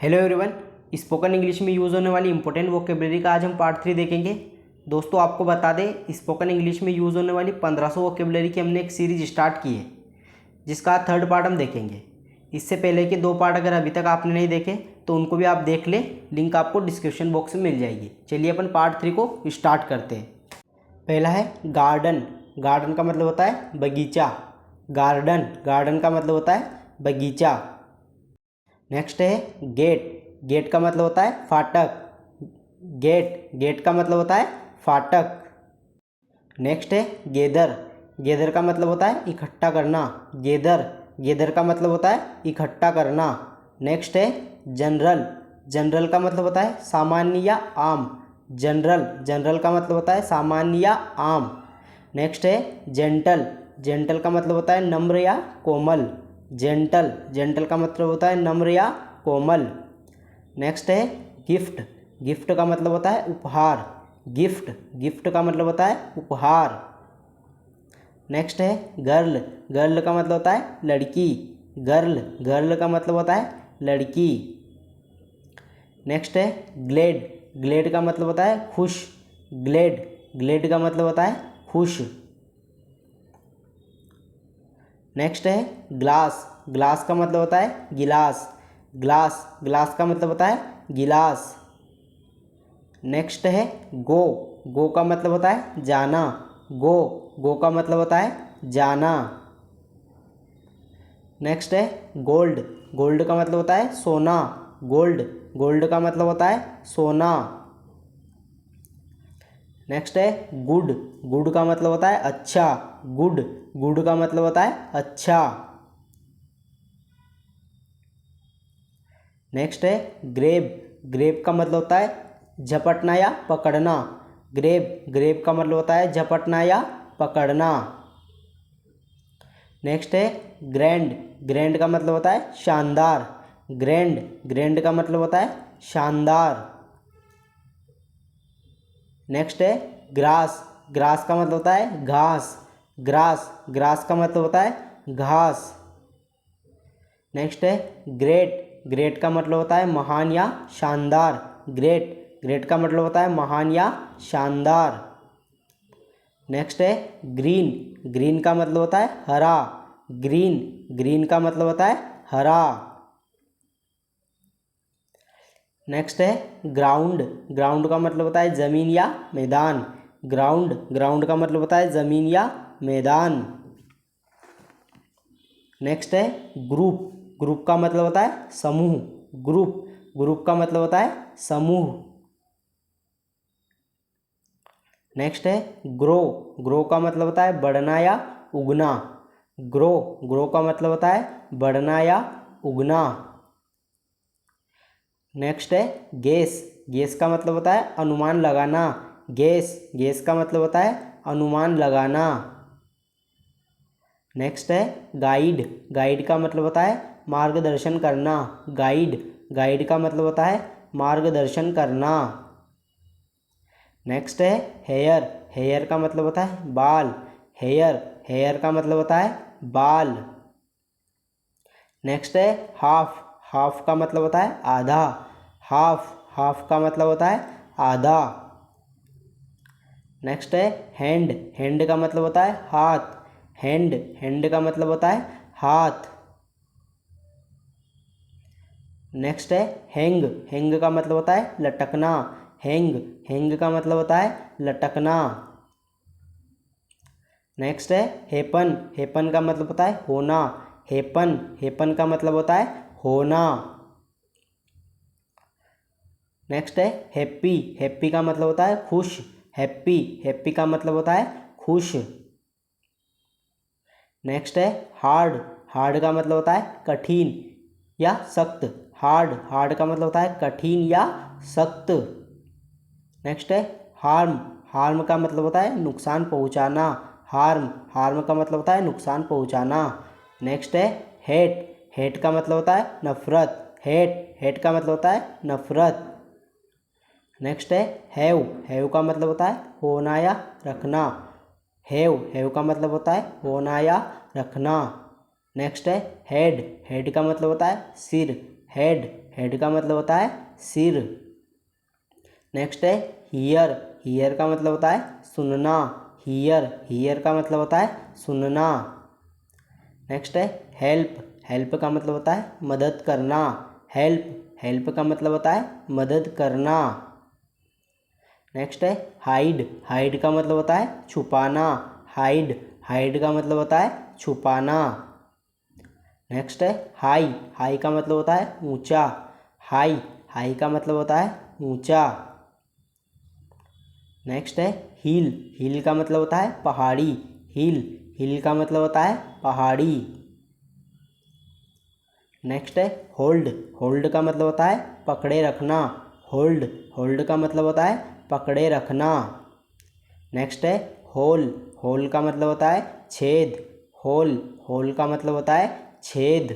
Hello everyone. Spoken English में use होने वाली इंपॉर्टेंट वोकेबलरी का आज हम पार्ट 3 देखेंगे। दोस्तों आपको बता दें, स्पोकन इंग्लिश में यूज़ होने वाली 1500 वोकेबलरी की हमने एक सीरीज स्टार्ट की है, जिसका थर्ड पार्ट हम देखेंगे। इससे पहले के 2 पार्ट अगर अभी तक आपने नहीं देखे तो उनको भी आप देख लें, लिंक आपको डिस्क्रिप्शन बॉक्स में मिल जाएगी। चलिए अपन पार्ट 3 को स्टार्ट करते हैं। पहला है गार्डन। गार्डन का मतलब होता है बगीचा। गार्डन, गार्डन का मतलब होता है बगीचा। नेक्स्ट है गेट। गेट का मतलब होता है फाटक। गेट, गेट का मतलब होता है फाटक। नेक्स्ट है गेदर। गेदर का मतलब होता है इकट्ठा करना। गेदर, गेदर का मतलब होता है इकट्ठा करना। नेक्स्ट है जनरल। जनरल का मतलब होता है सामान्य या आम। जनरल, जनरल का मतलब होता है सामान्य या आम। नेक्स्ट है जेंटल। जेंटल का मतलब होता है नम्र या कोमल। जेंटल, जेंटल का मतलब होता है नम्र या कोमल। नेक्स्ट है गिफ्ट। गिफ्ट का मतलब होता है उपहार। गिफ्ट, गिफ्ट का मतलब होता है उपहार। नेक्स्ट है गर्ल। गर्ल का मतलब होता है लड़की। गर्ल, गर्ल का मतलब होता है लड़की। नेक्स्ट है ग्लेड। ग्लेड का मतलब होता है खुश। ग्लेड, ग्लेड का मतलब होता है खुश। नेक्स्ट है ग्लास। ग्लास का मतलब होता है गिलास। ग्लास, ग्लास का मतलब होता है गिलास। नेक्स्ट है गो। गो का मतलब होता है जाना। गो, गो का मतलब होता है जाना। नेक्स्ट है गोल्ड। गोल्ड का मतलब होता है सोना। गोल्ड, गोल्ड का मतलब होता है सोना। नेक्स्ट है गुड। गुड का मतलब होता है अच्छा। गुड, गुड का मतलब होता है अच्छा। नेक्स्ट है ग्रेब। ग्रेब का मतलब होता है झपटना या पकड़ना। ग्रेब, ग्रेब का मतलब होता है झपटना या पकड़ना। नेक्स्ट है ग्रैंड। ग्रैंड का मतलब होता है शानदार। ग्रैंड, ग्रैंड का मतलब होता है शानदार। नेक्स्ट है ग्रास। ग्रास का मतलब होता है घास। ग्रास, ग्रास का मतलब होता है घास। नेक्स्ट है ग्रेट। ग्रेट का मतलब होता है महान या शानदार। ग्रेट, ग्रेट का मतलब होता है महान या शानदार। नेक्स्ट है ग्रीन। ग्रीन का मतलब होता है हरा। ग्रीन, ग्रीन का मतलब होता है हरा। नेक्स्ट है ग्राउंड। ग्राउंड का मतलब होता है ज़मीन या मैदान। ग्राउंड, ग्राउंड का मतलब होता है ज़मीन या मैदान। नेक्स्ट है ग्रुप। ग्रुप का मतलब होता है समूह। ग्रुप, ग्रुप का मतलब होता है समूह। नेक्स्ट है ग्रो। ग्रो का मतलब होता है बढ़ना या उगना। ग्रो, ग्रो का मतलब होता है बढ़ना या उगना। नेक्स्ट है गेस। गेस का मतलब होता है अनुमान लगाना। गेस, गेस का मतलब होता है अनुमान लगाना। नेक्स्ट है गाइड। गाइड का मतलब होता है मार्गदर्शन करना। गाइड, गाइड का मतलब होता है मार्गदर्शन करना। नेक्स्ट है हेयर। हेयर का मतलब होता है बाल। हेयर, हेयर का मतलब होता है बाल। नेक्स्ट है हाफ। हाफ का मतलब होता है आधा। हाफ, हाफ का मतलब होता है आधा। नेक्स्ट है हैंड। हैंड का मतलब होता है हाथ। हैंड, हैंड का मतलब होता है हाथ। नेक्स्ट है हैंग। हैंग का मतलब होता है लटकना। हैंग, हैंग का मतलब होता है लटकना। नेक्स्ट है हेपन। हेपन का मतलब होता है होना। हेपन, हेपन का मतलब होता है होना। नेक्स्ट है हैप्पी। हैप्पी का मतलब होता है खुश। हैप्पी, हैप्पी का मतलब होता है खुश। नेक्स्ट है हार्ड। हार्ड का मतलब होता है कठिन या सख्त। हार्ड, हार्ड का मतलब होता है कठिन या सख्त। नेक्स्ट है हार्म। हार्म का मतलब होता है नुकसान पहुंचाना। हार्म, हार्म का मतलब होता है नुकसान पहुंचाना। नेक्स्ट है हेट। हेट का मतलब होता है नफरत। हेट, हेट का मतलब होता है नफरत। नेक्स्ट है हैव। हैव का मतलब होता है होना या रखना। हैव, हैव का मतलब होता है होना या रखना। नेक्स्ट है हेड। हेड का मतलब होता है सिर। हेड, हेड का मतलब होता है सिर। नेक्स्ट है हियर, हियर का मतलब होता है सुनना, हियर, हियर का मतलब होता है सुनना। नेक्स्ट है हेल्प, हेल्प का मतलब होता है मदद करना, हेल्प, हेल्प का मतलब होता है मदद करना। नेक्स्ट है हाइड, हाइड का मतलब होता है छुपाना, हाइड, हाइड का मतलब होता है छुपाना। नेक्स्ट है हाई, हाई का मतलब होता है ऊंचा, हाई, हाई का मतलब होता है ऊंचा। नेक्स्ट है हिल, हिल का मतलब होता है पहाड़ी, हिल, हिल का मतलब होता है पहाड़ी। नेक्स्ट है होल्ड, होल्ड का मतलब होता है पकड़े रखना, होल्ड, होल्ड का मतलब होता है पकड़े रखना। नेक्स्ट है होल, होल का मतलब होता है छेद, होल, होल का मतलब होता है छेद।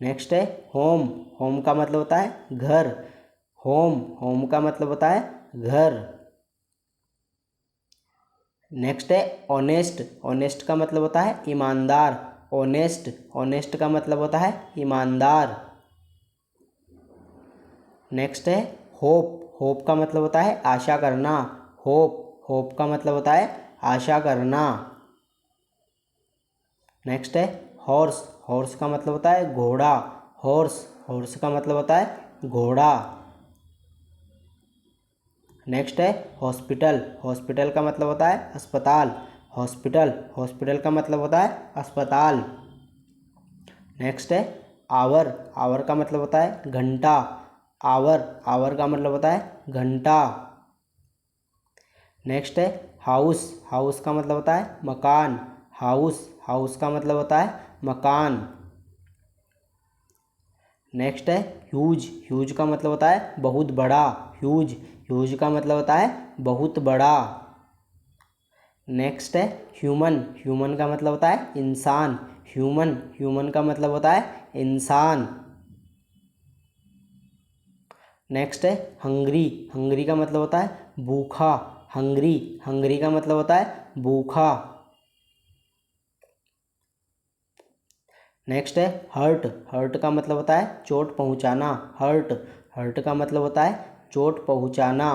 नेक्स्ट है होम, होम का मतलब होता है घर, होम, होम का मतलब होता है घर। नेक्स्ट है ऑनेस्ट, ऑनेस्ट का मतलब होता है ईमानदार, ऑनेस्ट, ऑनेस्ट का मतलब होता है ईमानदार। नेक्स्ट है होप, होप का मतलब होता है आशा करना, होप, होप का मतलब होता है आशा करना। नेक्स्ट है हॉर्स, हॉर्स का मतलब होता है घोड़ा, हॉर्स, हॉर्स का मतलब होता है घोड़ा। नेक्स्ट है हॉस्पिटल, हॉस्पिटल का मतलब होता है अस्पताल, हॉस्पिटल, हॉस्पिटल का मतलब होता है अस्पताल। नेक्स्ट है आवर, आवर का मतलब होता है घंटा, आवर, आवर का मतलब होता है घंटा। नेक्स्ट है हाउस, हाउस का मतलब होता है मकान, हाउस, हाउस का मतलब होता है मकान। नेक्स्ट है ह्यूज, ह्यूज का मतलब होता है बहुत बड़ा, ह्यूज, ह्यूज का मतलब होता है बहुत बड़ा। नेक्स्ट है ह्यूमन, ह्यूमन का मतलब होता है इंसान, ह्यूमन, ह्यूमन का मतलब होता है इंसान। नेक्स्ट है हंग्री, हंग्री का मतलब होता है भूखा, हंग्री, हंग्री का मतलब होता है भूखा। नेक्स्ट है हर्ट, हर्ट का मतलब होता है चोट पहुंचाना, हर्ट, हर्ट का मतलब होता है चोट पहुंचाना।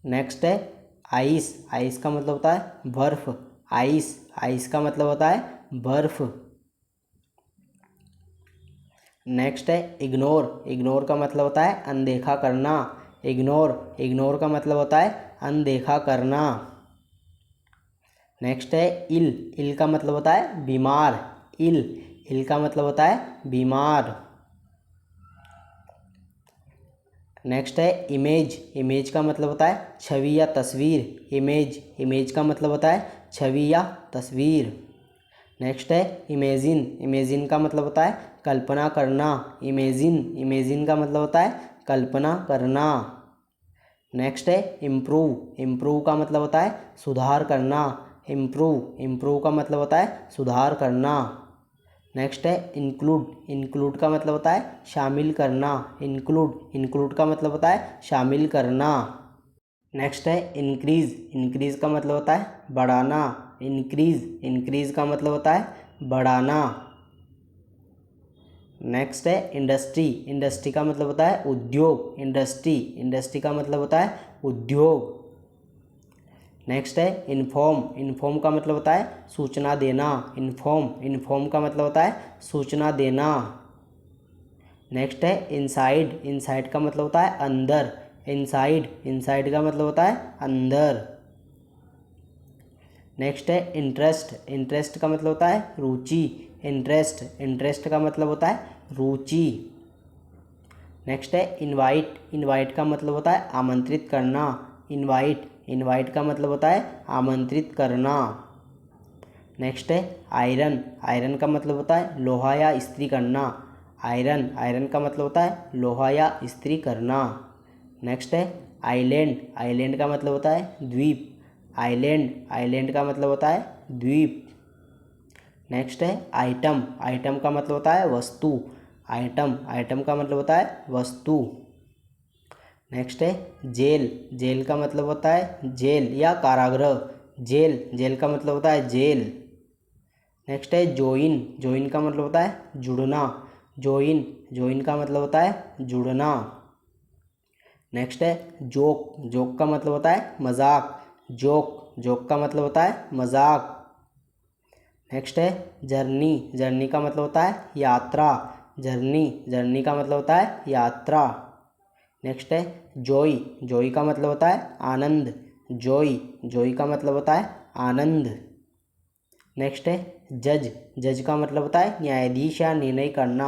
नेक्स्ट है आइस, आइस का मतलब होता है बर्फ, आइस, आइस का मतलब होता है बर्फ। नेक्स्ट है इग्नोर, इग्नोर का मतलब होता है अनदेखा करना, इग्नोर, इग्नोर का मतलब होता है अनदेखा करना। नेक्स्ट है इल, इल का मतलब होता है बीमार, इल, इल का मतलब होता है बीमार। नेक्स्ट है इमेज, इमेज का मतलब होता है छवि या तस्वीर, इमेज, इमेज का मतलब होता है छवि या तस्वीर। नेक्स्ट है इमेजिन, इमेजिन का मतलब होता है कल्पना करना, इमेजिन, इमेजिन का मतलब होता है कल्पना करना। नेक्स्ट है इम्प्रूव, इम्प्रूव का मतलब होता है सुधार करना, इम्प्रूव, इम्प्रूव का मतलब होता है सुधार करना। नेक्स्ट है इंक्लूड, इंक्लूड का मतलब होता है शामिल करना, इंक्लूड, इंक्लूड का मतलब होता है शामिल करना। नेक्स्ट है इंक्रीज, इंक्रीज का मतलब होता है बढ़ाना, इंक्रीज, इंक्रीज का मतलब होता है बढ़ाना। नेक्स्ट है इंडस्ट्री, इंडस्ट्री का मतलब होता है उद्योग, इंडस्ट्री, इंडस्ट्री का मतलब होता है उद्योग। नेक्स्ट है इन्फॉर्म, इन्फॉर्म का मतलब होता है सूचना देना, इन्फॉर्म, इन्फॉर्म का मतलब होता है सूचना देना। नेक्स्ट है इनसाइड, इनसाइड का मतलब होता है अंदर, इनसाइड, इनसाइड का मतलब होता है अंदर। नेक्स्ट है इंटरेस्ट, इंटरेस्ट का मतलब होता है रुचि, इंटरेस्ट, इंटरेस्ट का मतलब होता है रुचि। नेक्स्ट है इनवाइट, इनवाइट का मतलब होता है आमंत्रित करना, इनवाइट, इनवाइट का मतलब होता है आमंत्रित करना। नेक्स्ट है आयरन, आयरन का मतलब होता है लोहा या इस्त्री करना, आयरन, आयरन का मतलब होता है लोहा या इस्त्री करना। नेक्स्ट है आइलैंड, आइलैंड का मतलब होता है द्वीप, आइलैंड, आइलैंड का मतलब होता है द्वीप। नेक्स्ट है आइटम, आइटम का मतलब होता है वस्तु, आइटम, आइटम का मतलब होता है वस्तु। नेक्स्ट है जेल, जेल का मतलब होता है जेल या कारागृह, जेल, जेल का मतलब होता है जेल। नेक्स्ट है जॉइन, जॉइन का मतलब होता है जुड़ना, जॉइन, जॉइन का मतलब होता है जुड़ना। नेक्स्ट है जोक, जोक का मतलब होता है मजाक, जोक, जोक का मतलब होता है मजाक। नेक्स्ट है जर्नी, जर्नी का मतलब होता है यात्रा, जर्नी, जर्नी का मतलब होता है यात्रा। नेक्स्ट है जॉय, जॉय का मतलब होता है आनंद, जॉय, जॉय का मतलब होता है आनंद। नेक्स्ट है जज, जज का मतलब होता है न्यायाधीश या निर्णय करना,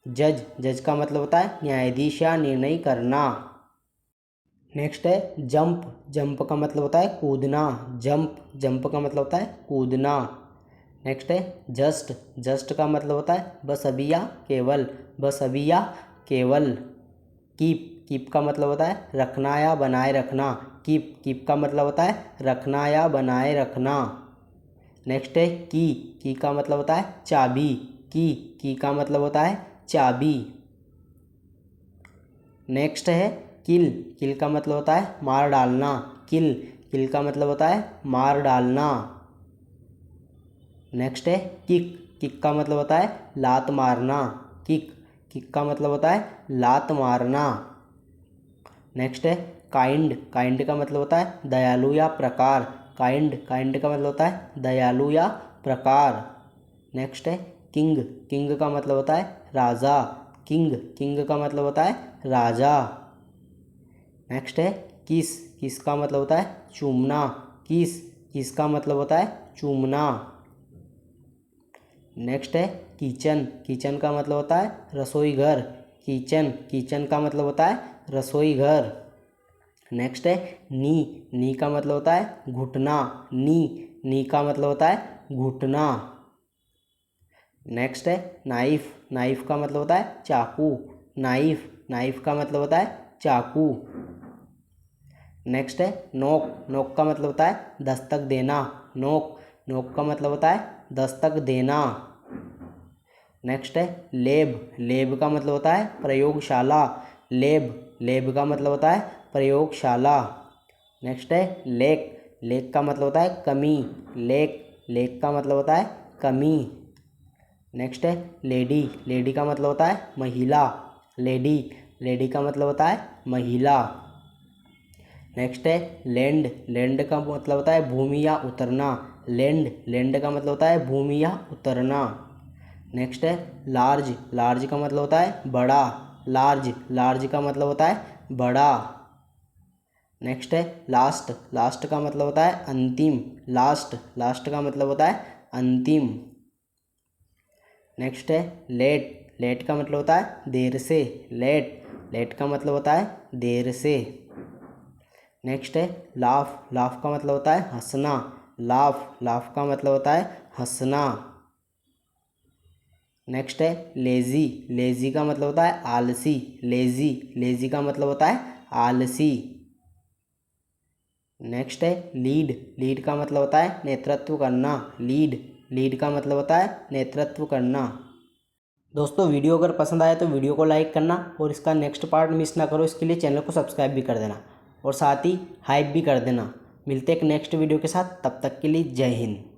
जज, जज का मतलब होता है न्यायाधीश या निर्णय करना। नेक्स्ट है जंप, जंप का मतलब होता है कूदना, जंप, जंप का मतलब होता है कूदना। नेक्स्ट है जस्ट, जस्ट का मतलब होता है बस अभी या केवल, बस अभी या केवल। कीप, कीप का मतलब होता है रखना या बनाए रखना, कीप, कीप का मतलब होता है रखना या बनाए रखना। नेक्स्ट है की का मतलब होता है चाबी, की का मतलब होता है चाबी। नेक्स्ट है किल, किल का मतलब होता है मार डालना, किल, किल का मतलब होता है मार डालना। नेक्स्ट है किक, किक का मतलब होता है लात मारना, किक, किक का मतलब होता है लात मारना। नेक्स्ट है काइंड, काइंड का मतलब होता है दयालु या प्रकार, काइंड, काइंड का मतलब होता है दयालु या प्रकार। नेक्स्ट है किंग, किंग का मतलब होता है राजा, किंग, किंग का मतलब होता है राजा। नेक्स्ट है किस, किस का मतलब होता है चूमना, किस, किस का मतलब होता है चूमना। नेक्स्ट है किचन, किचन का मतलब होता है रसोई घर, किचन, किचन का मतलब होता है रसोई घर। नेक्स्ट है नी का मतलब होता है घुटना, नी का मतलब होता है घुटना। नेक्स्ट है नाइफ, नाइफ का मतलब होता है चाकू, नाइफ, नाइफ का मतलब होता है चाकू। नेक्स्ट है नोक, नोक का मतलब होता है दस्तक देना, नोक, नोक का मतलब होता है दस्तक देना। नेक्स्ट है लेब, लेब का मतलब होता है प्रयोगशाला, लेब, लेब का मतलब होता है प्रयोगशाला। नेक्स्ट है लेक, लेक का मतलब होता है कमी, लेक, लेक का मतलब होता है कमी। नेक्स्ट है लेडी, लेडी का मतलब होता है महिला, लेडी, लेडी का मतलब होता है महिला। नेक्स्ट है लैंड, लैंड का मतलब होता है भूमि या उतरना, लैंड, लैंड का मतलब होता है भूमि या उतरना। नेक्स्ट है लार्ज, लार्ज का मतलब होता है बड़ा, लार्ज, लार्ज का मतलब होता है बड़ा। नेक्स्ट है लास्ट, लास्ट का मतलब होता है अंतिम, लास्ट, लास्ट का मतलब होता है अंतिम। नेक्स्ट है लेट, लेट का मतलब होता है देर से, लेट, लेट का मतलब होता है देर से। नेक्स्ट है लाफ, लाफ का मतलब होता है हंसना, लाफ, लाफ का मतलब होता है हंसना। नेक्स्ट है लेज़ी, लेज़ी का मतलब होता है आलसी, लेज़ी, लेज़ी का मतलब होता है आलसी। नेक्स्ट है लीड, लीड का मतलब होता है नेतृत्व करना, लीड, लीड का मतलब होता है नेतृत्व करना। दोस्तों वीडियो अगर पसंद आया तो वीडियो को लाइक करना और इसका नेक्स्ट पार्ट मिस ना करो, इसके लिए चैनल को सब्सक्राइब भी कर देना और साथ ही हाइप भी कर देना। मिलते हैं एक नेक्स्ट वीडियो के साथ, तब तक के लिए जय हिंद।